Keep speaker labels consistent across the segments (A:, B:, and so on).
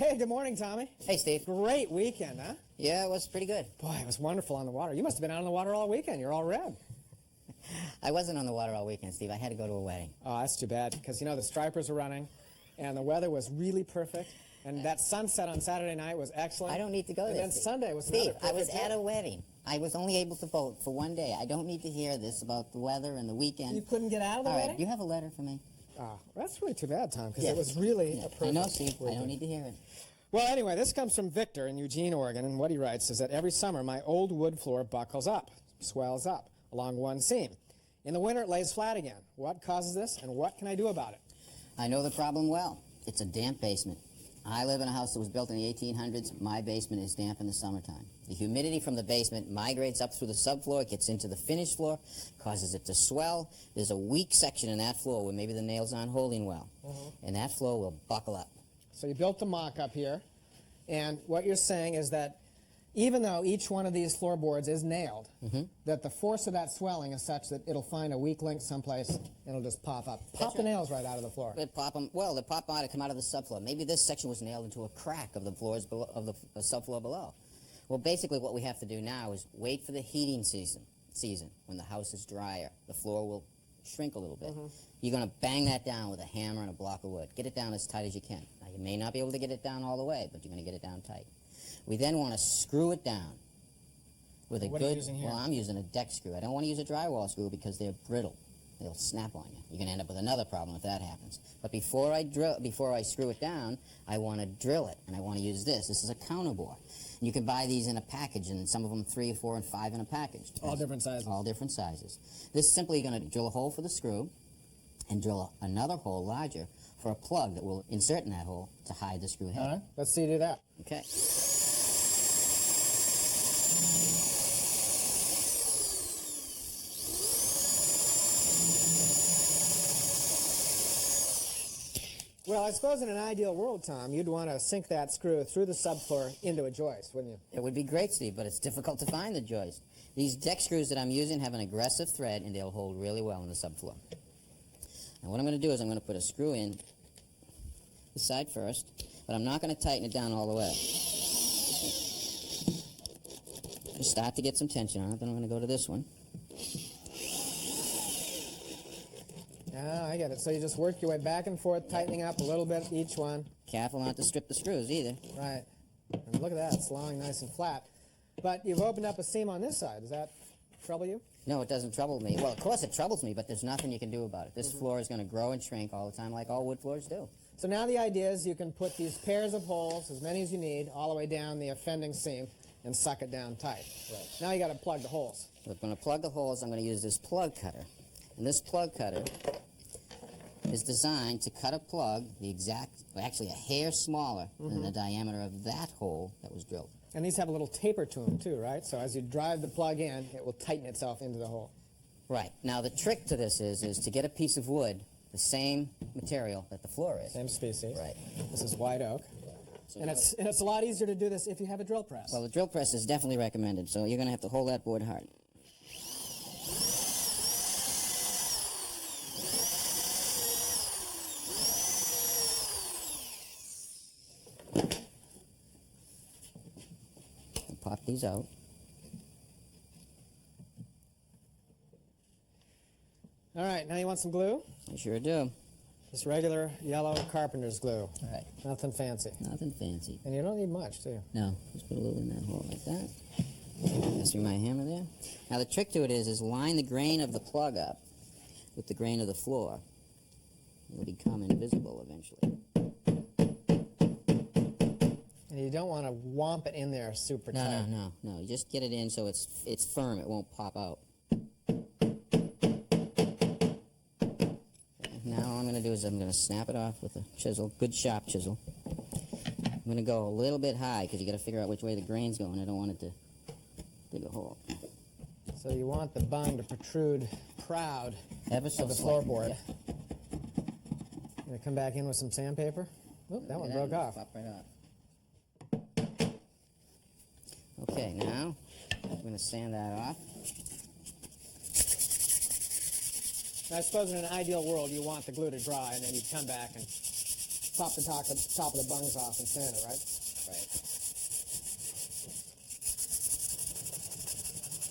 A: Hey, good morning, Tommy.
B: Hey, Steve.
A: Great weekend, huh?
B: Yeah, it was pretty good.
A: Boy, it was wonderful on the water. You must have been out on the water all weekend. You're all red.
B: I wasn't on the water all weekend, Steve. I had to go to a wedding.
A: Oh, that's too bad, because, you know, the stripers are running, and the weather was really perfect, and that sunset on Saturday night was excellent.
B: I don't need to go there,
A: And then
B: Steve.
A: Sunday was
B: Steve,
A: another
B: I was
A: perfect
B: at
A: day.
B: a wedding. I was only able to vote for one day. I don't need to hear this about the weather and the weekend.
A: You couldn't get out of the
B: All
A: wedding?
B: right, you have a letter for me?
A: Oh, that's really too bad, Tom, because
B: Yeah.
A: it was really a perfect
B: I know, Steve. I
A: weekend.
B: don't need to hear it.
A: Well, anyway, this comes from Victor in Eugene, Oregon, and what he writes is that every summer my old wood floor buckles up, swells up, along one seam. In the winter, it lays flat again. What causes this, and what can I do about it?
B: I know the problem well. It's a damp basement. I live in a house that was built in the 1800s. My basement is damp in the summertime. The humidity from the basement migrates up through the subfloor, it gets into the finished floor, causes it to swell. There's a weak section in that floor where maybe the nails aren't holding well, and that floor will buckle up.
A: So you built the mock-up here, and what you're saying is that even though each one of these floorboards is nailed, that the force of that swelling is such that it'll find a weak link someplace, and it'll just pop up. Pop the nails right out of the floor.
B: They pop them. Well, they pop out to come out of the subfloor. Maybe this section was nailed into a crack of the floors below, of the subfloor below. Well, basically, what we have to do now is wait for the heating season. When the house is drier, the floor will shrink a little bit. You're going to bang that down with a hammer and a block of wood. Get it down as tight as you can. Now, you may not be able to get it down all the way, but you're going to get it down tight. We then want to screw it down with a
A: What
B: good.
A: are you using here?
B: Well, I'm using a deck screw. I don't want to use a drywall screw because they're brittle. They'll snap on you. You're going to end up with another problem if that happens. But before I screw it down, I want to drill it, and I want to use this. This is a counterbore. And you can buy these in a package, and some of them 3, 4, and 5 in a package.
A: All different sizes.
B: All different sizes. This simply going to drill a hole for the screw, and drill another hole larger for a plug that will insert in that hole to hide the screw head.
A: All right, let's see you do that.
B: Okay.
A: Well, I suppose in an ideal world, Tom, you'd want to sink that screw through the subfloor into a joist, wouldn't you?
B: It would be great, Steve, but it's difficult to find the joist. These deck screws that I'm using have an aggressive thread, and they'll hold really well in the subfloor. Now, what I'm going to do is I'm going to put a screw in this side first, but I'm not going to tighten it down all the way. Just start to get some tension on it, then I'm going to go to this one.
A: Ah, I get it. So you just work your way back and forth, tightening up a little bit each one.
B: Careful not to strip the screws either.
A: Right. And look at that, it's lying nice and flat. But you've opened up a seam on this side. Does that trouble you?
B: No, it doesn't trouble me. Well, of course it troubles me, but there's nothing you can do about it. This floor is going to grow and shrink all the time like all wood floors do.
A: So now the idea is you can put these pairs of holes, as many as you need, all the way down the offending seam and suck it down tight. Right. Now you got to plug the holes.
B: We're going to plug the holes. I'm going to use this plug cutter. And this plug cutter is designed to cut a plug the exact, well, actually a hair smaller than the diameter of that hole that was drilled.
A: And these have a little taper to them too, right? So as you drive the plug in, it will tighten itself into the hole.
B: Right. Now the trick to this is to get a piece of wood, the same material that the floor is.
A: Same species.
B: Right.
A: This is white oak.
B: So
A: And it's a lot easier to do this if you have a drill press.
B: well, the drill press is definitely recommended, so you're going to have to hold that board hard. Pop these out.
A: All right, now you want some glue?
B: I sure do.
A: Just regular yellow carpenter's glue.
B: All right.
A: Nothing fancy.
B: Nothing fancy.
A: And you don't need much, do you?
B: No, just put a little in that hole like that. Pass me my hammer there. Now the trick to it is line the grain of the plug up with the grain of the floor. It'll become invisible eventually.
A: And you don't want to whomp it in there super tight.
B: No. You just get it in so it's firm. It won't pop out. Now all I'm going to do is I'm going to snap it off with a chisel, good sharp chisel. I'm going to go a little bit high because you got to figure out which way the grain's going. I don't want it to dig a hole.
A: So you want the bung to protrude proud
B: Ever so
A: of the
B: slightly,
A: floorboard.
B: yeah.
A: Gonna come back in with some sandpaper. Oop, that one broke off.
B: Pop right off. Okay, now I'm going to sand that off.
A: Now, I suppose in an ideal world you want the glue to dry and then you come back and pop the top of the bungs off and sand it, right?
B: Right.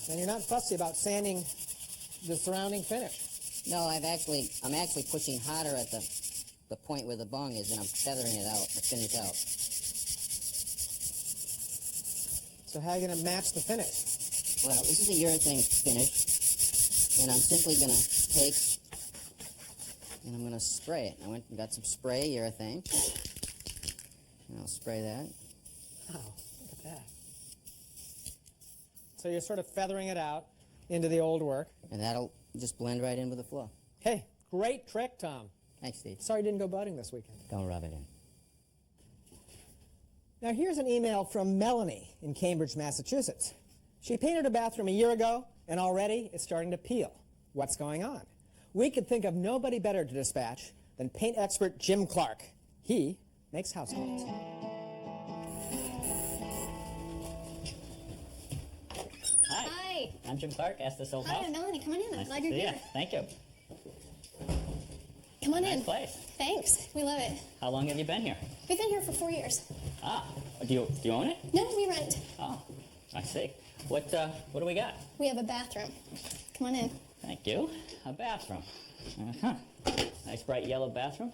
A: And you're not fussy about sanding the surrounding finish.
B: No, I'm actually pushing harder at the point where the bung is, and I'm feathering it out, the finish out.
A: So how are you going to match the finish?
B: Well, this is a urethane finish, and I'm simply going to take and I'm going to spray it. I went and got some spray urethane, and I'll spray that.
A: Oh, look at that. So you're sort of feathering it out into the old work.
B: And that'll just blend right in with the flow.
A: Hey, great trick, Tom.
B: Thanks, Steve.
A: Sorry you didn't go boating this weekend.
B: Don't rub it in.
A: Now here's an email from Melanie in Cambridge, Massachusetts. She painted her bathroom a year ago, and already it's starting to peel. What's going on? We could think of nobody better to dispatch than paint expert Jim Clark. He makes households.
C: Hi.
D: Hi.
C: I'm Jim Clark. Ask this old
D: Hi,
C: house.
D: I'm Melanie. Come on in. I'm
C: Nice
D: glad
C: to
D: you're
C: see
D: here.
C: you. Thank you.
D: Come on
C: Nice
D: in.
C: place.
D: Thanks. We love it.
C: How long have you been here?
D: We've been here for 4 years.
C: Ah, do you own it?
D: No, we rent.
C: Oh, I see. What do we got?
D: We have a bathroom. Come on in.
C: Thank you. A bathroom. Uh-huh. Nice bright yellow bathroom.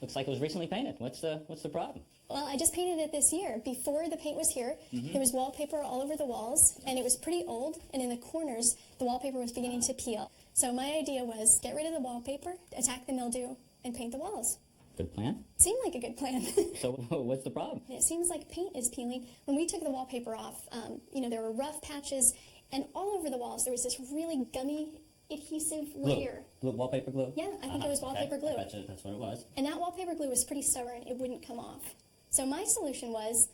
C: Looks like it was recently painted. What's the problem?
D: Well, I just painted it this year. Before the paint was here, there was wallpaper all over the walls, and it was pretty old, and in the corners, the wallpaper was beginning to peel. So my idea was get rid of the wallpaper, attack the mildew, and paint the walls.
C: Good plan.
D: Seemed like a good plan.
C: So what's the problem?
D: It seems like paint is peeling. When we took the wallpaper off, there were rough patches, and all over the walls there was this really gummy adhesive layer.
C: Glue, wallpaper glue?
D: Yeah, I think it was wallpaper
C: okay.
D: glue.
C: I bet you that's what it was.
D: And that wallpaper glue was pretty stubborn. It wouldn't come off. So my solution was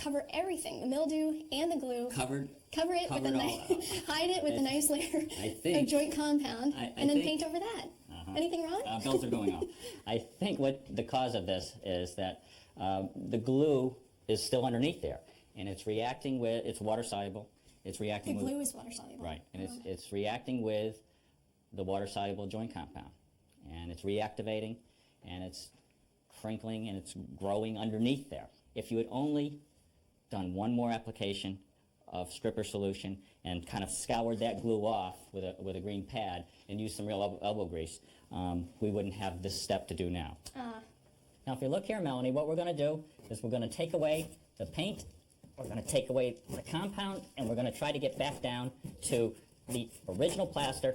D: cover everything, the mildew and the glue.
C: Cover
D: it with a
C: Covered
D: nice,
C: all-
D: hide it with a nice layer
C: I
D: of
C: think-
D: joint compound,
C: I
D: and then
C: think-
D: paint over that. Anything wrong?
C: Bells are going off. I think what the cause of this is that the glue is still underneath there, and it's reacting with, it's water soluble. It's
D: The
C: reacting with,
D: glue is water soluble.
C: right, and it's reacting with the water soluble joint compound, and it's reactivating, and it's crinkling, and it's growing underneath there. If you had only done one more application of stripper solution and kind of scoured that glue off with a green pad and used some real elbow grease, we wouldn't have this step to do now. Now, if you look here, Melanie, what we're going to do is we're going to take away the paint, we're going to take away the compound, and we're going to try to get back down to the original plaster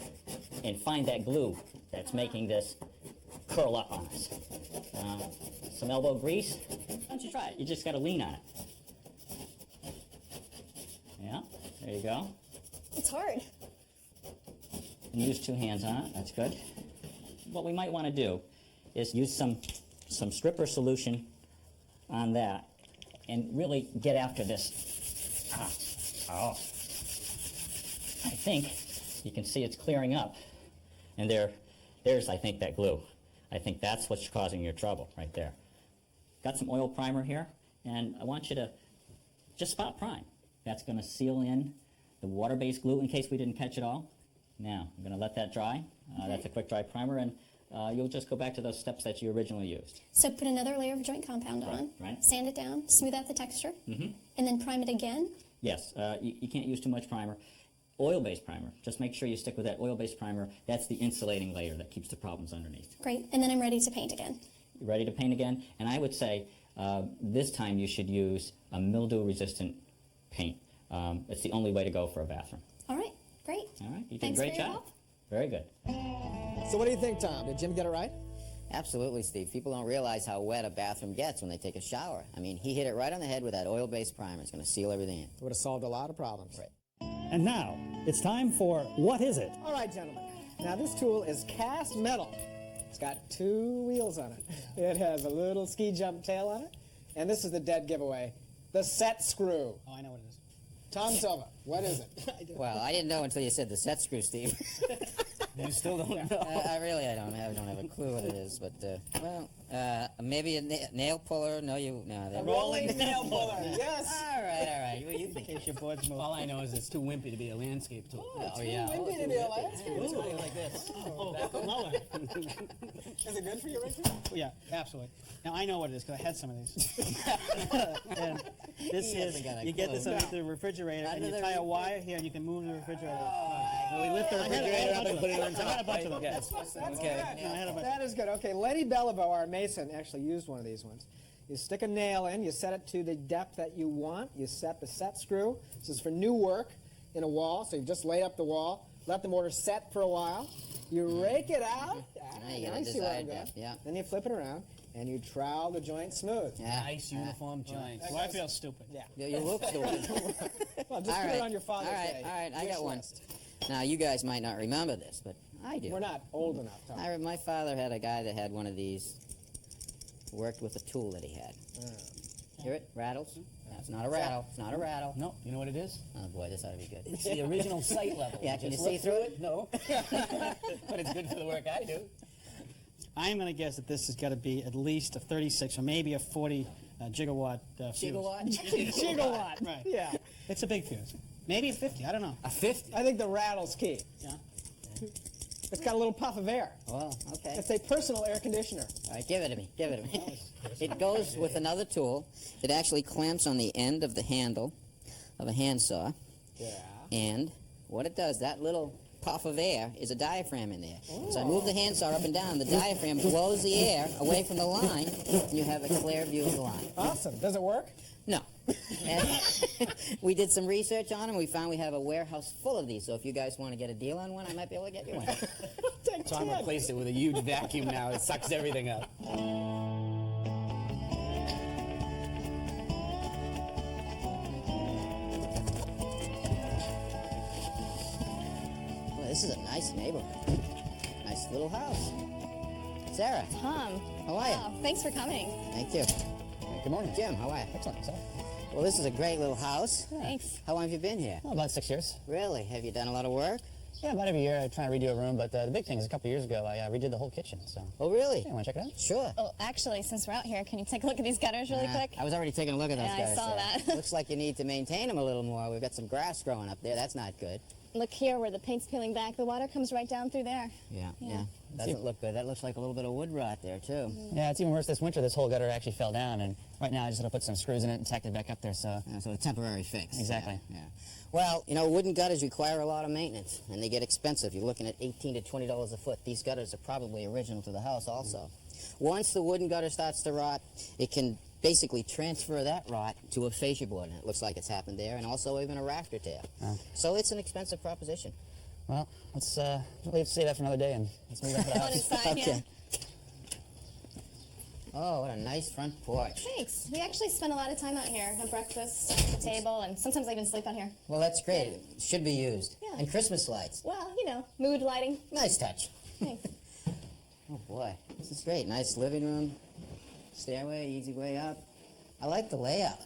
C: and find that glue that's making this curl up on us. Some elbow grease. Why don't you try it? You just got to lean on it. Yeah, there you go.
D: It's hard.
C: And use two hands on it. That's good. What we might want to do is use some stripper solution on that and really get after this. Oh. I think you can see it's clearing up. And there's, I think, that glue. I think that's what's causing your trouble right there. Got some oil primer here, and I want you to just spot prime. That's going to seal in the water-based glue in case we didn't catch it all. Now, I'm going to let that dry. That's a quick dry primer, and you'll just go back to those steps that you originally used.
D: So put another layer of joint compound on,
C: right.
D: sand it down, smooth out the texture, and then prime it again.
C: Yes, you can't use too much primer. Oil-based primer, just make sure you stick with that oil-based primer. That's the insulating layer that keeps the problems underneath.
D: Great, and then I'm ready to paint again.
C: You ready to paint again? And I would say this time you should use a mildew-resistant paint. It's the only way to go for a bathroom.
D: All right, great.
C: All right, you did
D: Thanks
C: a great
D: for your
C: job.
D: help.
C: Very good.
A: So what do you think, Tom? Did Jim get it right?
B: Absolutely, Steve. People don't realize how wet a bathroom gets when they take a shower. I mean, he hit it right on the head with that oil-based primer. It's going to seal everything in.
A: It would have solved a lot of problems.
B: Right.
E: And now, it's time for What Is It?
A: All right, gentlemen. Now this tool is cast metal. It's got two wheels on it. It has a little ski jump tail on it. And this is the dead giveaway, the set screw.
E: Oh, I know what it is.
A: Tom Silva, what is it?
B: Well, I didn't know until you said the set screw, Steve.
E: You still don't know.
B: I don't have a clue what it is, but maybe a nail puller. No,
A: Rolling nail puller, yes.
B: All right. You
F: in case your boards move.
G: All I know is it's too wimpy to be a landscape tool.
A: Oh, yeah. Wimpy to be a landscape
G: It's
A: tool.
G: going like this.
F: Back and lower.
A: Is it good for you, Richard?
F: Yeah, absolutely. Now I know what it is because I had some of these. And this
B: He
F: is,
B: hasn't got a
F: you get
B: clue.
F: this underneath the refrigerator and you
B: Under the
F: tie a wire here and you can move the refrigerator.
G: Well, we lift the refrigerator up and put it on top.
F: I had a bunch of them.
G: Yes. Okay.
F: No, I had a bunch.
A: That is good. Okay, Letty Beliveau, our mason, actually used one of these ones. You stick a nail in, you set it to the depth that you want, you set the set screw. This is for new work in a wall, so you just lay up the wall, let the mortar set for a while, you rake it out.
B: Now you get a
A: I see where I'm
B: desired
A: going.
B: depth, yeah.
A: Then you flip it around, and you trowel the joint smooth.
B: Yeah.
G: Nice uniform joints.
F: Well, I feel stupid.
A: Yeah.
B: You look the one.
A: Well, just put it on your Father's Day.
B: All right, I
A: wish
B: got one.
A: list.
B: Now, you guys might not remember this, but I do.
A: We're not old enough, Tom.
B: My father had a guy that had one of these, worked with a tool that he had. Hear it? Rattles? No, it's not a rattle. It's not a rattle.
G: No, you know what it is?
B: Oh boy, this ought to be good.
G: It's the original sight level.
B: Yeah, can
G: Just
B: you see
G: look
B: through it?
G: No. But it's good for the work I do.
F: I'm going to guess that this has got to be at least a 36 or maybe a 40 gigawatt fuse.
B: Gigawatt?
F: Right.
A: Yeah.
F: It's a big fuse. Maybe a 50. I don't know.
B: A 50?
A: I think the rattle's key.
F: Yeah.
A: It's got a little puff of air.
B: Well, okay.
A: It's a personal air conditioner.
B: All right, give it to me. Give it to me. It goes with another tool. It actually clamps on the end of the handle of a handsaw.
A: Yeah.
B: And what it does, that little puff of air is a diaphragm in there. So I move the handsaw up and down. The diaphragm blows the air away from the line, and you have a clear view of the line.
A: Awesome. Does it work?
B: No. And we did some research on them. We found we have a warehouse full of these. So if you guys want to get a deal on one, I might be able to get you one.
G: So I'm replaced it with a huge vacuum now. It sucks everything up.
B: Well, this is a nice neighborhood. Nice little house. Sarah,
H: Tom.
B: how are you?
H: Wow, thanks for coming.
B: Thank you.
G: Good morning.
B: Jim, how are you?
G: Excellent. So,
B: Well, this is a great little house.
H: Thanks.
B: How long have you been here?
G: well, about 6 years.
B: Really? Have you done a lot of work?
G: Yeah, about every year I try and redo a room, but the big thing is a couple years ago I redid the whole kitchen. So,
B: Oh, really?
G: yeah, want to check it out?
B: Sure.
H: Well, actually, since we're out here, can you take a look at these gutters really quick?
B: I was already taking a look at those
H: Yeah, I
B: guys.
H: saw
B: Sarah.
H: that.
B: Looks like you need to maintain them a little more. We've got some grass growing up there. That's not good.
H: Look here where the paint's peeling back. The water comes right down through there.
B: Yeah. Doesn't look good. That looks like a little bit of wood rot there, too.
G: Yeah, it's even worse this winter. This whole gutter actually fell down, and right now I just got to put some screws in it and tack it back up there. So,
B: Yeah, so a temporary fix.
G: Exactly.
B: Yeah. Well, you know, wooden gutters require a lot of maintenance, and they get expensive. You're looking at $18 to $20 a foot. These gutters are probably original to the house also. Once the wooden gutter starts to rot, it can basically transfer that rot to a fascia board, and it looks like it's happened there, and also even a rafter tail. So it's an expensive proposition.
G: well, let's save that for another day and let's move on to the
H: Go
G: house.
H: inside, yeah.
B: Okay. Oh, what a nice front porch.
H: Thanks. We actually spend a lot of time out here at breakfast, at the table, and sometimes I even sleep out here.
B: Well, that's great. It should be used.
H: Yeah.
B: And Christmas lights.
H: Well, you know, mood lighting.
B: Nice touch.
H: Thanks.
B: Oh boy, this is great. Nice living room, stairway, easy way up. I like the layout.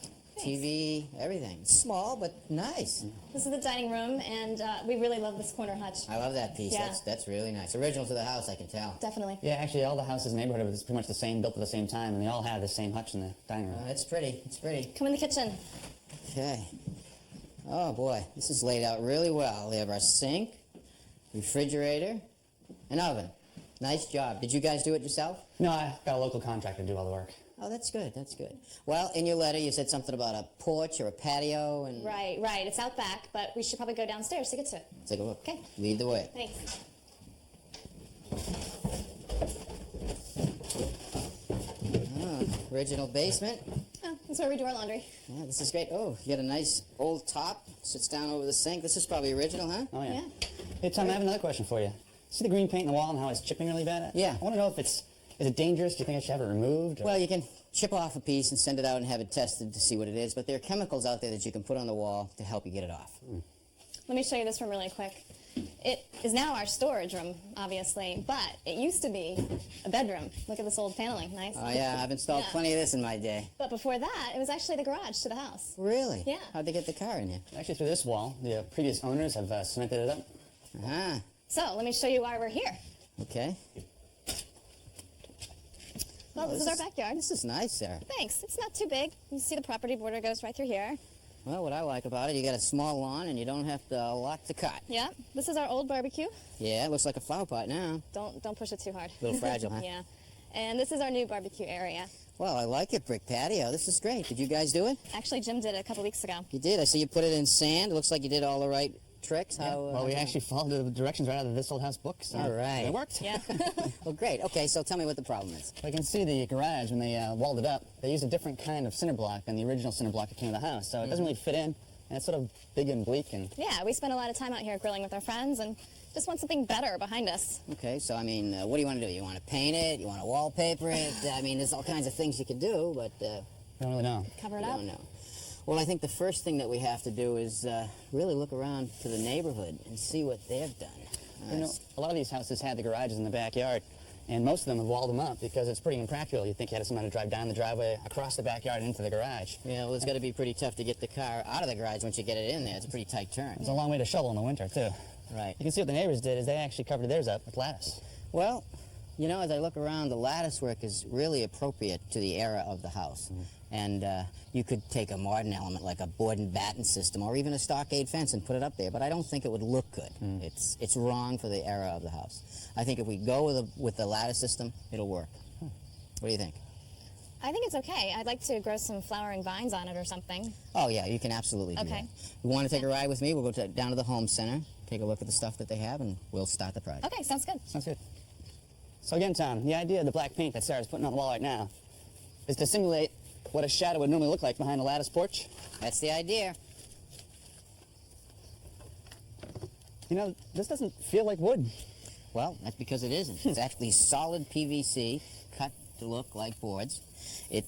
B: TV, everything. It's small, but nice.
H: This is the dining room, and we really love this corner hutch.
B: I love that piece.
H: Yeah.
B: That's really nice. Original to the house, I can tell.
H: Definitely.
G: Yeah, actually, all the houses in the neighborhood are pretty much the same, built at the same time, and they all have the same hutch in the dining room.
B: It's pretty. It's pretty.
H: Come in the kitchen.
B: Okay. Oh boy, this is laid out really well. We have our sink, refrigerator, and oven. Nice job. Did you guys do it yourself?
G: No, I got a local contractor to do all the work.
B: Oh, that's good. That's good. Well, in your letter, you said something about a porch or a patio, and
H: Right. It's out back, but we should probably go downstairs to get to it.
B: take a look.
H: Okay.
B: Lead the way.
H: Thanks.
B: Original basement.
H: Oh, that's where we do our laundry.
B: Yeah, this is great. Oh, you got a nice old top. Sits down over the sink. This is probably original, huh?
G: Oh, yeah.
H: Yeah.
G: Hey, Tom, I have another question for you. See the green paint in the wall and how it's chipping really bad?
B: Yeah.
G: I want to know if is it dangerous? Do you think I should have it removed? Or?
B: Well, you can chip off a piece and send it out and have it tested to see what it is, but there are chemicals out there that you can put on the wall to help you get it off.
H: Let me show you this room really quick. It is now our storage room, obviously, but it used to be a bedroom. Look at this old paneling. Nice.
B: Oh, yeah, I've installed
H: Yeah.
B: plenty of this in my day.
H: But before that, it was actually the garage to the house.
B: Really?
H: Yeah.
B: How'd they get the car in here?
G: Actually, through this wall, the previous owners have cemented it up.
B: Ah,
H: So let me show you why we're here.
B: okay.
H: Well, this is our backyard.
B: This is nice, Sarah.
H: Thanks. It's not too big. You see the property border goes right through here.
B: Well, what I like about it, you got a small lawn and you don't have to, a lot to cut.
H: Yeah, this is our old barbecue.
B: Yeah, it looks like a flower pot now.
H: Don't push it too hard.
B: A little fragile, huh?
H: Yeah. And this is our new barbecue area.
B: Well, I like it, brick patio. This is great. Did you guys do it?
H: Actually, Jim did it a couple weeks ago.
B: You did. I see you put it in sand. It looks like you did all the right tricks. How,
G: Well, we actually followed the directions right out of this old house book, so
B: All right.
G: it worked.
H: Yeah.
B: Well, great. Okay, so tell me what the problem is.
G: We can see the garage when they walled it up. They used a different kind of cinder block than the original cinder block that came with the house, so it doesn't really fit in, and it's sort of big and bleak. And
H: Yeah, we spent a lot of time out here grilling with our friends and just want something better behind us.
B: Okay, so, I mean, what do you want to do? You want to paint it? You want to wallpaper it? I mean, there's all kinds of things you could do, but
G: I don't really know.
H: Cover it
B: I
H: up.
B: don't know. Well, I think the first thing that we have to do is really look around to the neighborhood and see what they've done.
G: You know, a lot of these houses had the garages in the backyard, and most of them have walled them up because it's pretty impractical. You'd think you had someone to drive down the driveway, across the backyard, and into the garage.
B: Yeah, well, it's got to be pretty tough to get the car out of the garage once you get it in there. It's a pretty tight turn.
G: It's a long way to shovel in the winter, too.
B: Right.
G: You can see what the neighbors did is they actually covered theirs up with lattice.
B: Well, you know, as I look around, the lattice work is really appropriate to the era of the house. And you could take a modern element like a board and batten system or even a stockade fence and put it up there, but I don't think it would look good. It's wrong for the era of the house. I think if we go with the lattice system, it'll work. What do you think?
H: I think it's okay. I'd like to grow some flowering vines on it or something.
B: Oh, yeah, you can absolutely do
H: Okay.
B: that. You want to take a ride with me? We'll go down to the home center, take a look at the stuff that they have, and we'll start the project.
H: Okay, sounds good.
G: Sounds good. So again, Tom, the idea of the black paint that Sarah's putting on the wall right now is to simulate what a shadow would normally look like behind a lattice porch.
B: That's the idea.
G: You know, this doesn't feel like wood.
B: Well, that's because it isn't. It's actually solid PVC cut to look like boards. It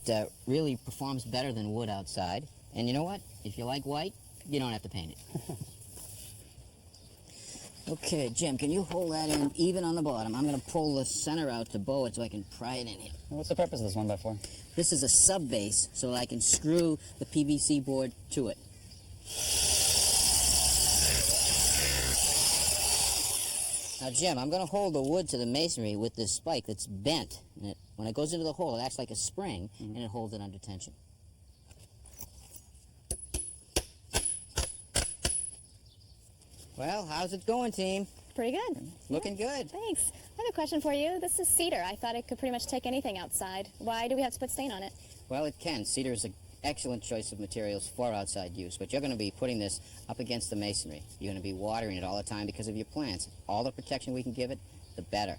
B: really performs better than wood outside. And you know what? If you like white, you don't have to paint it. Okay, Jim, can you hold that in even on the bottom? I'm going to pull the center out to bow it so I can pry it in here.
G: What's the purpose of this 1x4?
B: This is a sub base so that I can screw the PVC board to it. Now, Jim, I'm going to hold the wood to the masonry with this spike that's bent. And when it goes into the hole, it acts like a spring, and it holds it under tension. Well, how's it going, team?
H: Pretty good.
B: Looking good.
H: Thanks. I have a question for you. This is cedar. I thought it could pretty much take anything outside. Why do we have to put stain on it?
B: Well, it can. Cedar is an excellent choice of materials for outside use, but you're going to be putting this up against the masonry. You're going to be watering it all the time because of your plants. All the protection we can give it, the better.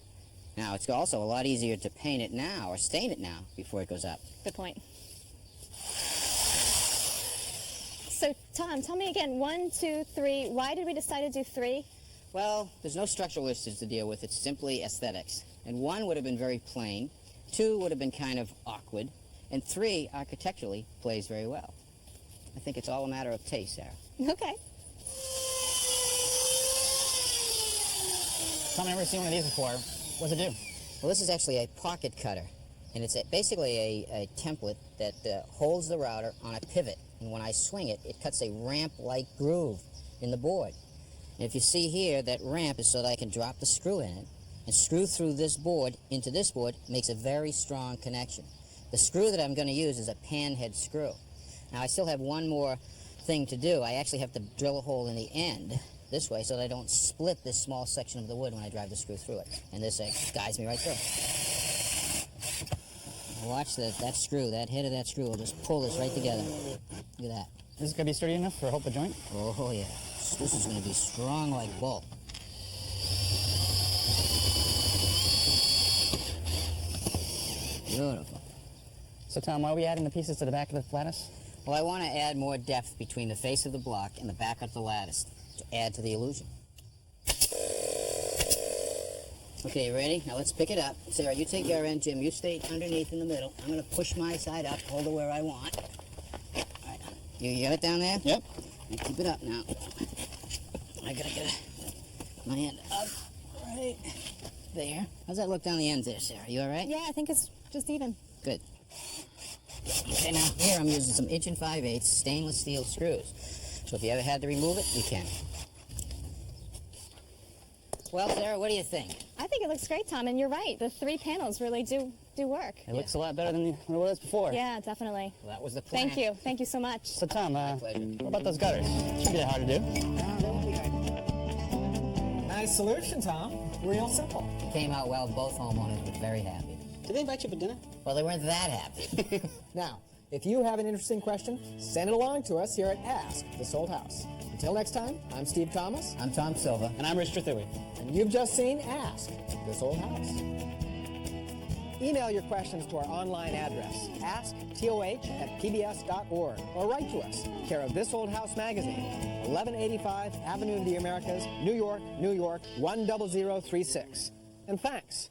B: Now, it's also a lot easier to paint it now or stain it now before it goes up.
H: Good point. So, Tom, tell me again, 1, 2, 3. Why did we decide to do 3?
B: Well, there's no structural issues to deal with. It's simply aesthetics. And 1 would have been very plain, 2 would have been kind of awkward, and 3, architecturally, plays very well. I think it's all a matter of taste, Sarah.
H: Okay.
G: Tom, I've never seen one of these before. What's it do?
B: Well, this is actually a pocket cutter, and it's basically a template that holds the router on a pivot, and when I swing it, it cuts a ramp-like groove in the board. And if you see here, that ramp is so that I can drop the screw in it, and screw through this board into this board makes a very strong connection. The screw that I'm going to use is a panhead screw. Now, I still have one more thing to do. I actually have to drill a hole in the end this way so that I don't split this small section of the wood when I drive the screw through it. And this guides me right through. Watch that screw, that head of that screw will just pull this right together. Look at that.
G: Is this going to be sturdy enough for a whole joint?
B: Oh, yeah. This is going to be strong like bull. Beautiful.
G: So, Tom, why are we adding the pieces to the back of the lattice?
B: Well, I want to add more depth between the face of the block and the back of the lattice to add to the illusion. Okay, you ready? Now let's pick it up. Sarah, you take your end, Jim. You stay underneath in the middle. I'm going to push my side up, hold it where I want. All right, you got it down there?
G: Yep.
B: And keep it up now. I got to get my hand up right there. How's that look down the ends there, Sarah? You all right?
H: Yeah, I think it's just even.
B: Good. Okay, now here I'm using some 1 5/8 stainless steel screws. So if you ever had to remove it, you can. Well, Sarah, what do you think?
H: I think it looks great, Tom, and you're right. The 3 panels really do do work.
G: It looks a lot better than it was before.
H: Yeah, definitely.
B: Well, that was the plan.
H: Thank you. Thank you so much.
G: So, Tom,
B: pleasure.
G: what about those gutters? Should be that hard to do.
A: Nice solution, Tom. Real simple.
B: It came out well. Both homeowners were very happy.
F: Did they invite you for dinner?
B: Well, they weren't that happy.
A: Now, if you have an interesting question, send it along to us here at Ask This Old House. Until next time, I'm Steve Thomas.
B: I'm Tom Silva.
F: And I'm Rich Thrui.
A: And you've just seen Ask This Old House. Email your questions to our online address, asktoh@pbs.org, or write to us, care of This Old House Magazine, 1185 Avenue of the Americas, New York, New York, 10036. And thanks.